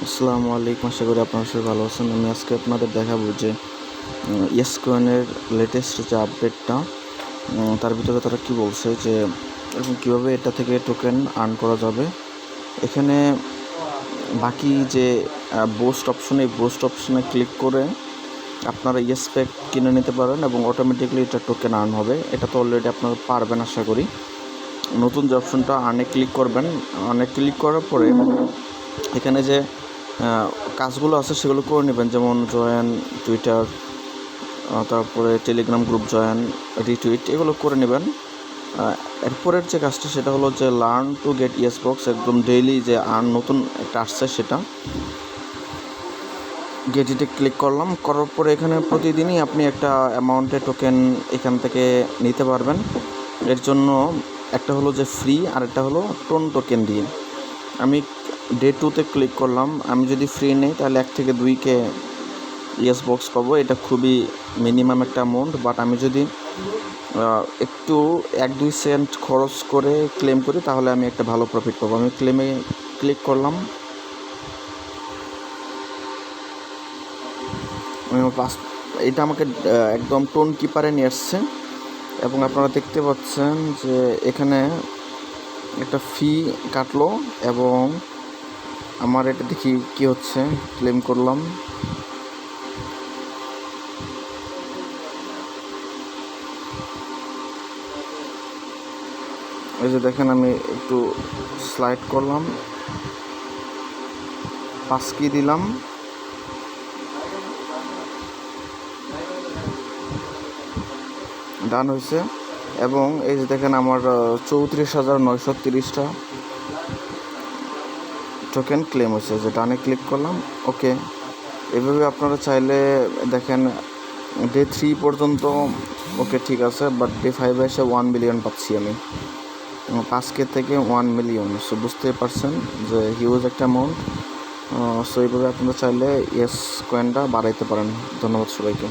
আসসালামু আলাইকুম, আশা করি আপনারা সবাই ভালো আছেন। আমি আজকে আপনাদের দেখাবো যে ইয়েস কয়েনের লেটেস্ট যে আপডেটটা, তার ভিতরে তারা কি বলছে যে কীভাবে এটা থেকে টোকেন আর্ন করা যাবে। এখানে বাকি যে বুস্ট অপশন, এই বুস্ট অপশনে ক্লিক করে আপনারা ইয়েস প্যাক কিনে নিতে পারেন এবং অটোমেটিকলি এটা টোকেন আর্ন হবে। এটা তো অলরেডি আপনারা পারবেন আশা করি। নতুন যে অপশনটা আর্নে ক্লিক করবেন, আর্নে ক্লিক করার পরে এখানে যে কাজগুলো আছে সেগুলো করে নেবেন, যেমন জয়েন টুইটার, তারপরে টেলিগ্রাম গ্রুপ জয়েন, রিটুইট, এগুলো করে নেবেন। এরপরের যে কাজটা সেটা হলো যে learn to get yes box, একদম ডেইলি যে নতুন একটা আসছে সেটা গেট ইটে ক্লিক করলাম। করার পরে এখানে প্রতিদিনই আপনি একটা অ্যামাউন্টের টোকেন এখান থেকে নিতে পারবেন। এর জন্য একটা হলো যে ফ্রি, আর একটা হলো টোন টোকেন দিয়ে। আমি ডে 2তে ক্লিক করলাম। আমি যদি ফ্রি নেই তাহলে 1 থেকে 2কে ইয়েস বক্স পাবো। এটা খুবই মিনিমাম একটা অ্যামাউন্ট, বাট আমি যদি একটু 1-2 সেন্ট খরচ করে ক্লেম করি তাহলে আমি একটা ভালো প্রফিট পাবো। আমি ক্লেমে ক্লিক করলাম। এটা আমাকে একদম টোন কিপারে নিয়ে আসছে এবং আপনারা দেখতে পাচ্ছেন যে এখানে একটা ফি কাটলো এবং আমার এটা দেখি কি হচ্ছে। ক্লেম করলাম। এই যে দেখেন, আমি একটু স্লাইড করলাম, 5 কি দিলাম, ডান হয়েছে। এবং এই যে দেখেন আমার 34,930টা টোকেন ক্লেম হয়েছে। যে ডানে ক্লিক করলাম, ওকে। এভাবে আপনারা চাইলে দেখেন ডে 3 পর্যন্ত ওকে ঠিক আছে, বাট ডে 5 এসে 1 মিলিয়ন পাচ্ছি আমি, 5K থেকে 1 মিলিয়ন। সো বুঝতে পারছেন যে হিউজ একটা অ্যামাউন্ট। সো এইভাবে আপনারা চাইলে ইয়েস কয়েনটা বাড়াইতে পারেন। ধন্যবাদ সবাইকে।